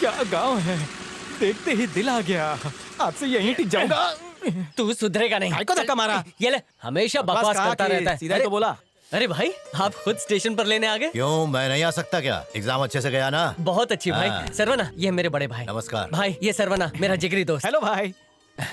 क्या गांव है, देखते ही दिल आ गया। आज से यहीं टिक जाऊंगा। तू सुधरेगा नहीं। काय को धक्का मारा? ये ले, हमेशा बकवास करता रहता है। सीधा तो बोला। अरे भाई, आप खुद स्टेशन पर लेने आ गए? क्यों, मैं नहीं आ सकता क्या? एग्जाम अच्छे से गया ना? बहुत अच्छी भाई। सरवना, ये मेरे बड़े भाई। नमस्कार भाई, ये सरवना मेरा जिगरी दोस्त। हेलो भाई।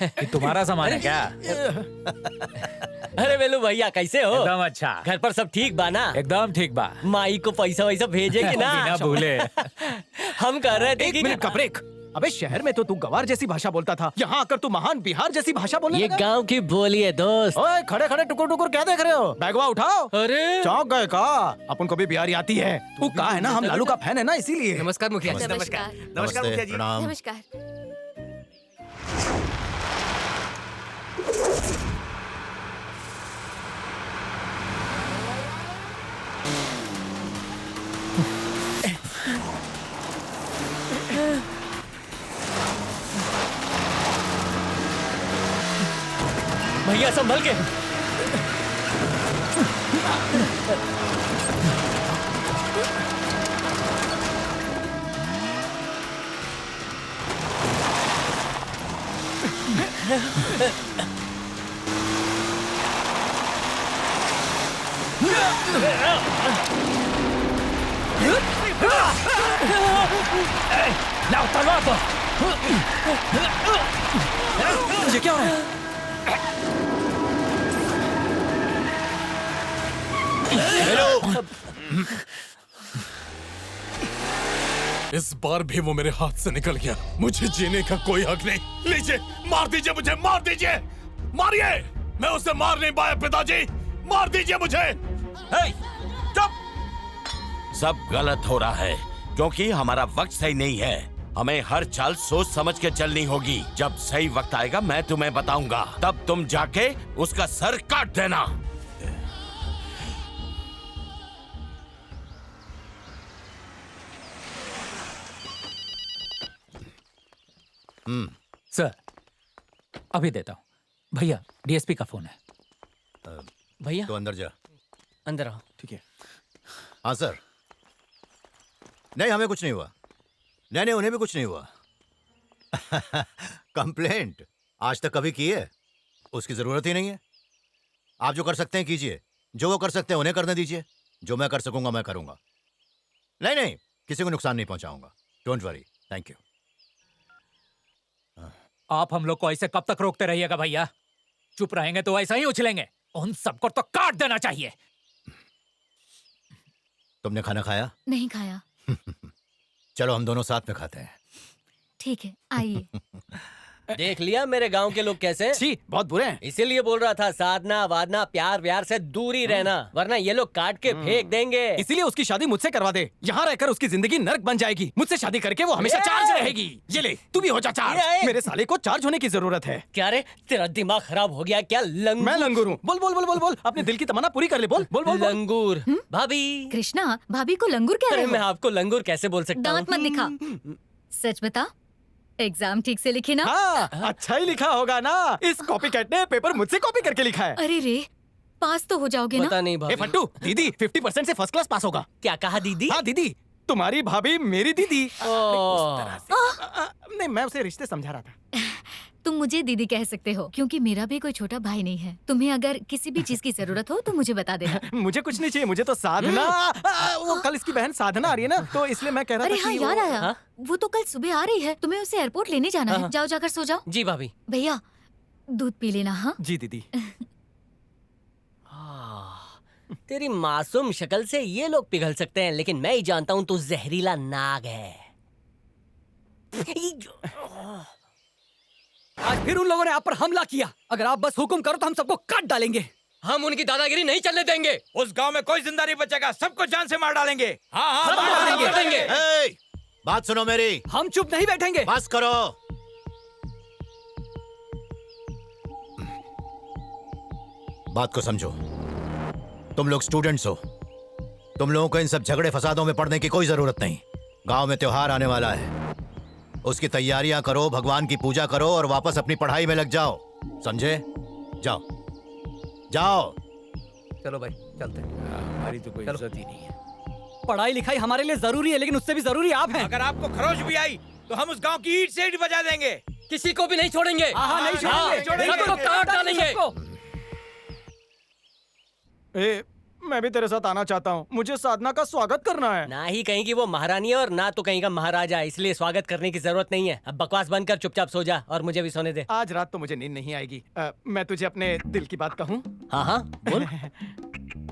ये तुम्हारा सामान है क्या? अरे वेलू भैया, कैसे हो? एकदम अच्छा। घर पर सब ठीक बा ना? एकदम ठीक बा। माई को पैसा वैसा भेजे कि ना? बिना भूले। हम कह रहे थे एक कि मिनट का ब्रेक। अबे शहर में तो तू गवार जैसी भाषा बोलता था, यहाँ आकर तू महान बिहार जैसी भाषा बोलने ये लगा। गांव की बोली है दोस्त। ओए, खड़े खड़े टुकुर टुकुर क्या देख रहे हो? बैगवा उठाओ। अरे चौंक गए का? अपन को भी बिहारी आती है। तू कहा है ना, हम लालू का फैन है ना, इसीलिए। नमस्कार मुखिया जी। नमस्कार। नमस्ते, मुखिया जी। प्रणाम। नमस्कार। भैया संभल के। लाओ तलवार तो। ये क्या हो रहा है? इस बार भी वो मेरे हाथ से निकल गया। मुझे जीने का कोई हक नहीं। लीजिए, मार दीजिए मुझे, मार दीजिए, मारिए। मैं उसे मार नहीं पाया पिताजी, मार दीजिए मुझे। चुप! सब गलत हो रहा है क्योंकि हमारा वक्त सही नहीं है। हमें हर चाल सोच समझ के चलनी होगी। जब सही वक्त आएगा मैं तुम्हें बताऊंगा, तब तुम जाके उसका सर काट देना। सर, अभी देता हूँ। भैया, डीएसपी का फोन है। भैया तो अंदर जा। अंदर आओ। ठीक है। हाँ सर। नहीं, हमें कुछ नहीं हुआ। नहीं, उन्हें भी कुछ नहीं हुआ। कंप्लेंट आज तक कभी की है? उसकी जरूरत ही नहीं है। आप जो कर सकते हैं कीजिए, जो वो कर सकते हैं उन्हें करने दीजिए। जो मैं कर सकूंगा मैं करूंगा। नहीं, किसी को नुकसान नहीं पहुंचाऊंगा। Don't worry. Thank you. आप हम लोग को ऐसे कब तक रोकते रहिएगा भैया? चुप रहेंगे तो ऐसा ही उछलेंगे। उन सबको तो काट देना चाहिए। तुमने खाना खाया? नहीं खाया। चलो हम दोनों साथ में खाते हैं। ठीक है, आइए। देख लिया मेरे गांव के लोग कैसे? छी, बहुत बुरे हैं। इसीलिए बोल रहा था, साधना वादना प्यार व्यार से दूरी रहना, वरना ये लोग काट के फेंक देंगे। इसीलिए उसकी शादी मुझसे करवा दे। यहाँ रहकर उसकी जिंदगी नर्क बन जाएगी। मुझसे शादी करके वो हमेशा चार्ज रहेगी। ये ले, तू भी हो जा चार्ज। मेरे साले को चार्ज होने की जरूरत है। क्या रे, तेरा दिमाग खराब हो गया क्या? लंगूर। मैं लंगूर हूँ। बोल बोल बोल बोल बोल, अपने दिल की तमन्ना पूरी कर ले। बोल बोल बोल। लंगूर। भाभी। कृष्णा, भाभी को लंगूर कह रहे अरे मैं हो? आपको लंगूर कैसे बोल सकता हूँ? दांत मत दिखा। सच बता, एग्जाम ठीक से लिखी ना? हाँ, अच्छा ही लिखा होगा ना। इस कॉपीकैट ने पेपर मुझसे कॉपी करके लिखा है। अरे रे, पास तो हो जाओगे ना? पता नहीं ए भाभी। फट्टू, दीदी 50% से फर्स्ट क्लास पास होगा। क्या कहा दीदी? हाँ दीदी, तुम्हारी भाभी मेरी दीदी। ओह। नहीं, मैं उसे रिश्ते समझा रहा था। तुम मुझे दीदी कह सकते हो क्योंकि मेरा भी कोई छोटा भाई नहीं है। तुम्हें अगर किसी भी चीज की जरूरत हो तो मुझे बता देना। मुझे कुछ नहीं चाहिए, मुझे तो साधना। वो कल इसकी बहन साधना आ रही है ना, तो इसलिए मैं कह रहा अरे था हाँ, कि याद वो- आया। वो तो कल सुबह आ रही है। तुम्हें उसे एयरपोर्ट लेने जाना है। जाओ, जाकर सो जाओ। जी भाभी। भैया, दूध पी लेना। हाँ, जी दीदी। तेरी मासूम शक्ल से ये लोग पिघल सकते हैं, लेकिन मैं ही जानता हूँ तू जहरीला नाग है। आज फिर उन लोगों ने आप पर हमला किया। अगर आप बस हुक्म करो तो हम सबको काट डालेंगे। हम उनकी दादागिरी नहीं चलने देंगे। उस गांव में कोई जिंदा नहीं बचेगा, सबको जान से मार डालेंगे। हाँ, सब मार देंगे। ए, बात सुनो मेरी। हम चुप नहीं बैठेंगे। बस करो। बात को समझो। तुम लोग स्टूडेंट्स हो। तुम लोगों को इन सब झगड़े फसादों में पड़ने की कोई जरूरत नहीं। गांव में त्योहार आने वाला है, उसकी तैयारियां करो, भगवान की पूजा करो और वापस अपनी पढ़ाई में लग जाओ। समझे? जाओ जाओ। चलो भाई, चलते हैं। हमारी तो कोई इज्जत ही नहीं है। पढ़ाई लिखाई हमारे लिए जरूरी है, लेकिन उससे भी जरूरी आप हैं। अगर आपको खरोच भी आई तो हम उस गांव की ईंट से ईंट बजा देंगे। किसी को भी नहीं छोड़ेंगे। नहीं छोड़ेंगे। सबको काट डालेंगे। ए, मैं भी तेरे साथ आना चाहता हूँ। मुझे साधना का स्वागत करना है। ना ही कहीं की वो महारानी है और ना तो कहीं का महाराजा, इसलिए स्वागत करने की जरूरत नहीं है। अब बकवास बंद कर, चुपचाप सो जा और मुझे भी सोने दे। आज रात तो मुझे नींद नहीं आएगी। मैं तुझे अपने दिल की बात कहूँ? हाँ हाँ बोल।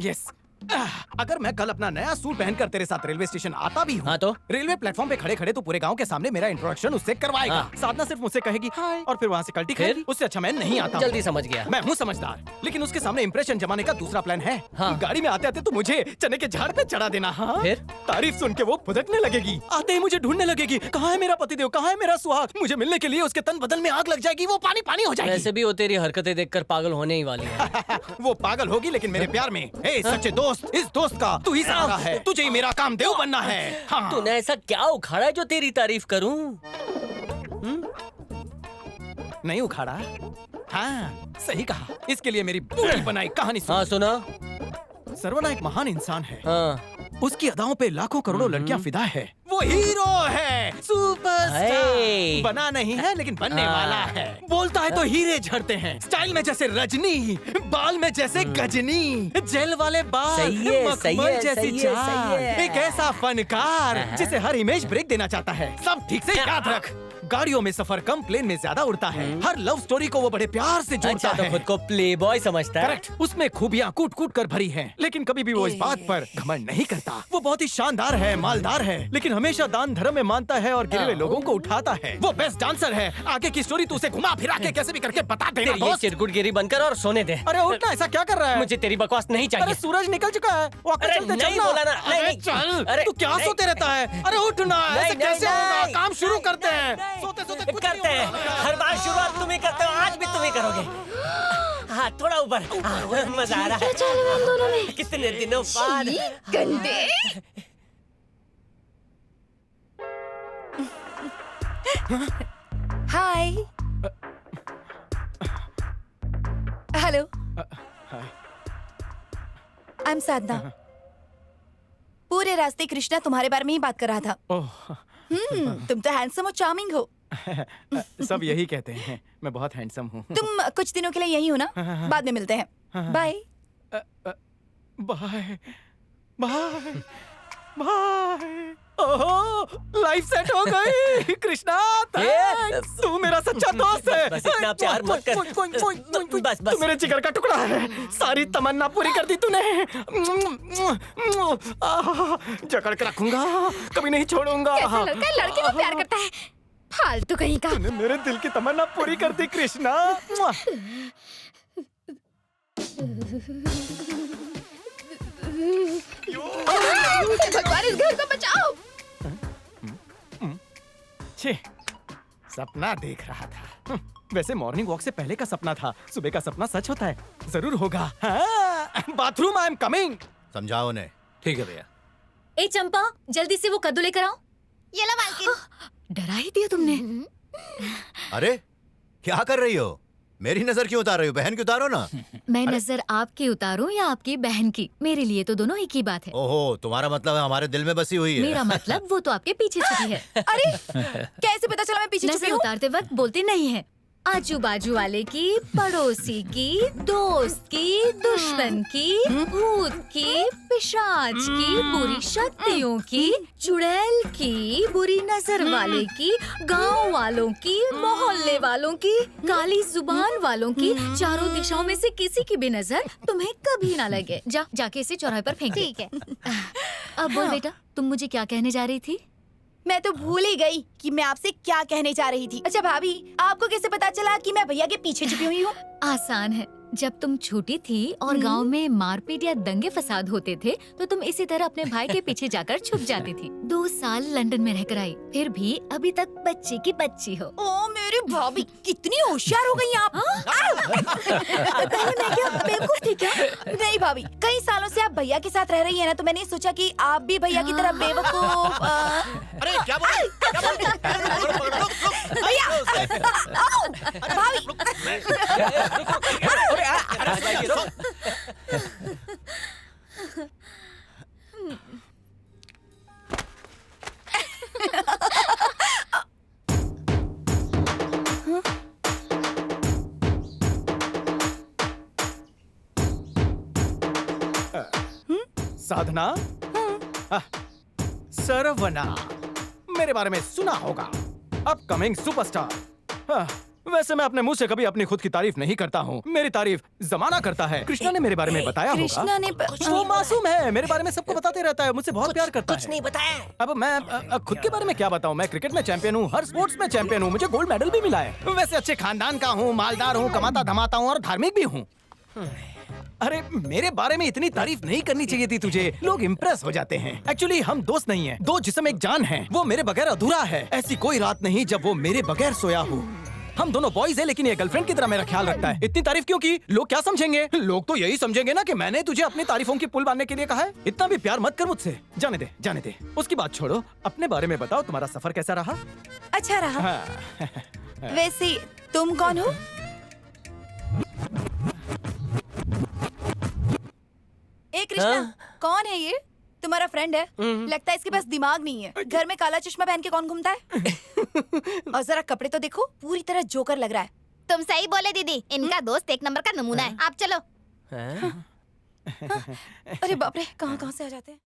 यस, अगर मैं कल अपना नया सूट पहनकर तेरे साथ रेलवे स्टेशन आता भी हूँ, हाँ तो? रेलवे प्लेटफॉर्म पे खड़े खड़े तो पूरे गांव के सामने मेरा इंट्रोडक्शन उससे करवाएगा। हाँ। साधना सिर्फ मुझसे कहेगी हाय और फिर वहाँ से कल्टी फिर? खाएगी। उससे अच्छा मैं नहीं आता। जल्दी समझ गया। मैं हूँ समझदार, लेकिन उसके सामने इंप्रेशन जमाने का दूसरा प्लान है। हाँ। गाड़ी में आते आते तो मुझे चने के झाड़ पे चढ़ा देना। हाँ? फिर? तारीफ सुन के वो फुदकने लगेगी। आते ही मुझे ढूंढने लगेगी, कहाँ है मेरा पतिदेव, कहाँ है मेरा सुहाग। मुझे मिलने के लिए उसके तन बदन में आग लग जाएगी, वो पानी पानी हो जाएगी। वैसे भी वो तेरी हरकतें देखकर पागल होने ही वाली है। वो पागल होगी लेकिन मेरे प्यार में। हे सच्चे दोस्त, इस दोस्त का तू ही सहारा है। तुझे ही मेरा कामदेव बनना है। हाँ। तूने ऐसा क्या उखाड़ा है जो तेरी तारीफ करूं? नहीं उखाड़ा? हाँ सही कहा। इसके लिए मेरी पूरी बनाई कहानी सुन। हाँ सुना। सर्वना एक महान इंसान है। हाँ। उसकी अदाओं पे लाखों करोड़ों लड़कियां फिदा है। वो हीरो है, सुपरस्टार। हाय। बना नहीं है लेकिन बनने हाँ। वाला है। बोलता है तो हीरे झड़ते हैं, स्टाइल में जैसे रजनी, बाल में जैसे गजनी, जेल वाले बाल, सही है, सही मखमल है, जैसी सही है, चाल। सही है। एक ऐसा फनकार जिसे हर इमेज ब्रेक देना चाहता है। सब ठीक से याद रख। गाड़ियों में सफर कम, प्लेन में ज्यादा उड़ता है। हर लव स्टोरी को वो बड़े प्यार से जोड़ता अच्छा, तो है। खुद को प्लेबॉय समझता है। करेक्ट। उसमें खूबियां कूट कूट कर भरी हैं, लेकिन कभी भी वो इस बात पर घमंड नहीं करता। वो बहुत ही शानदार है, मालदार है, लेकिन हमेशा दान धर्म में मानता है और गिरे हुए लोगों को उठाता है। वो बेस्ट डांसर है। आगे की स्टोरी तू उसे घुमा फिरा के कैसे भी करके बता देना तेरी ये दोस्त। चिरकुटगिरी बनकर और सोने दे। अरे उठना, ऐसा क्या कर रहा है? मुझे तेरी बकवास नहीं अरे चाहिए। सूरज निकल चुका है। वाकई अरे चलते नहीं चलना। बोला ना, नहीं, अरे नहीं। चल। अरे तू क्या नहीं। सोते रहता है? अरे उठना, नहीं, ऐसे नहीं, कैसे होगा? नहीं। काम शुरू करते नहीं, हैं। नहीं। सोते सोते कुछ नहीं करते हैं। होगा। हर बार शुरुआत तुम ही करते हो, आज भी तुम ही करोगे। हाँ थोड़ा ऊपर। हाँ, मजा आ रहा है। चालू है इन दोनों में? कितने दिनों बाद। गंदे। हाय। हेलो, आई एम साधना। पूरे रास्ते कृष्णा तुम्हारे बारे में ही बात कर रहा था। ओह, तुम तो हैंडसम और चार्मिंग हो। सब यही कहते हैं। मैं बहुत हैंडसम हूँ। तुम कुछ दिनों के लिए यही हो ना? बाद में मिलते हैं। बाय। Bye bye bye. ओहो, लाइफ सेट हो गई। कृष्णा, thanks। तू मेरा सच्चा दोस्त है। बस इतना प्यार मत कर। बस, बस। तू मेरे जिगर का टुकड़ा है। सारी तमन्ना पूरी कर दी तूने। जकड़ के रखूंगा, कभी नहीं छोड़ूंगा। कैसा लड़का है, लड़के को प्यार करता है। फालतू कहीं का। तूने मेरे दिल की तमन्ना पूरी कर दी कृष्णा। भगवान इस घर को बचाओ। छे, सपना देख रहा था। वैसे मॉर्निंग वॉक से पहले का सपना था। सुबह का सपना सच होता है। जरूर होगा। Bathroom, I am coming. समझाओ उन्हें। ठीक है भैया। ए चंपा, जल्दी से वो कद्दू लेकर आओ। ये लो मालकिन। डरा ही दिया तुमने। अरे क्या कर रही हो? मेरी नजर क्यों उतार रही हो? बहन की उतारो ना। मैं नजर आपकी उतारूं या आपकी बहन की, मेरे लिए तो दोनों एक ही बात है। ओहो, तुम्हारा मतलब है हमारे दिल में बसी हुई है। मेरा मतलब वो तो आपके पीछे छुपी है। अरे कैसे पता चला मैं पीछे छुपी नजर हूँ? उतारते वक्त बोलते नहीं है। आजू बाजू वाले की, पड़ोसी की, दोस्त की, दुश्मन की, भूत की, पिशाच की, बुरी शक्तियों की, चुड़ैल की, बुरी नजर वाले की, गांव वालों की, मोहल्ले वालों की, काली जुबान वालों की, चारों दिशाओं में से किसी की भी नजर तुम्हें कभी ना लगे। जाके इसे चौराहे पर फेंक। ठीक है। अब बोल बेटा, तुम मुझे क्या कहने जा रही थी? मैं तो भूल ही गई कि मैं आपसे क्या कहने जा रही थी। अच्छा भाभी, आपको कैसे पता चला कि मैं भैया के पीछे छुपी हुई हूँ? आसान है। जब तुम छोटी थी और गांव में मारपीट या दंगे फसाद होते थे तो तुम इसी तरह अपने भाई के पीछे जाकर छुप जाती थी। 2 साल लंदन में रहकर आई, फिर भी अभी तक बच्ची की बच्ची हो। ओ मेरी भाभी, कितनी होशियार हो गई आप। मैं क्या बेवकूफ थी क्या? नहीं भाभी, कई सालों से आप भैया के साथ रह रही है ना, तो मैंने सोचा कि आप भी भैया की तरह बेवकूफ। अरे क्या भैया, आओ, भाभी। साधना? सरवना, मेरे बारे में सुना होगा, अपकमिंग सुपरस्टार। वैसे मैं अपने मुंह से कभी अपनी खुद की तारीफ नहीं करता हूँ, मेरी तारीफ जमाना करता है। कृष्णा ने मेरे बारे में बताया होगा। कृष्णा ने वो मासूम है, मेरे बारे में सबको बताते रहता है, मुझसे बहुत प्यार करता कुछ है। नहीं बताया। अब मैं खुद के बारे में क्या बताऊं? मैं क्रिकेट में चैंपियन हूँ, हर स्पोर्ट्स में चैंपियन हूँ, मुझे गोल्ड मेडल भी मिला है। वैसे अच्छे खानदान का हूँ, मालदार हूँ, कमाता धमाता हूँ और धार्मिक भी हूँ। अरे मेरे बारे में इतनी तारीफ नहीं करनी चाहिए थी तुझे, लोग इम्प्रेस हो जाते हैं। एक्चुअली हम दोस्त नहीं हैं, दो जिस्म एक जान है। वो मेरे बगैर अधूरा है। ऐसी कोई रात नहीं जब वो मेरे बगैर सोया हो। हम दोनों बॉयज हैं, लेकिन ये गर्लफ्रेंड की तरह मेरा ख्याल रखता है। इतनी तारीफ क्यों की? लोग क्या समझेंगे? लोग तो यही समझेंगे ना कि मैंने तुझे अपनी तारीफों की पुल बांधने के लिए कहा है। इतना भी प्यार मत कर मुझसे। जाने दे, जाने दे, उसकी बात छोड़ो। अपने बारे में बताओ, तुम्हारा सफर कैसा रहा? अच्छा रहा। हाँ। वैसे तुम कौन हो? ए कृष्णा, हाँ? कौन है ये? तुम्हारा फ्रेंड है? लगता है इसके पास दिमाग नहीं है। घर में काला चश्मा पहन के कौन घूमता है? और जरा कपड़े तो देखो, पूरी तरह जोकर लग रहा है। तुम सही बोले दीदी, इनका दोस्त एक नंबर का नमूना है। आप चलो। हाँ? अरे बाप रे, कहाँ कहाँ से आ जाते हैं।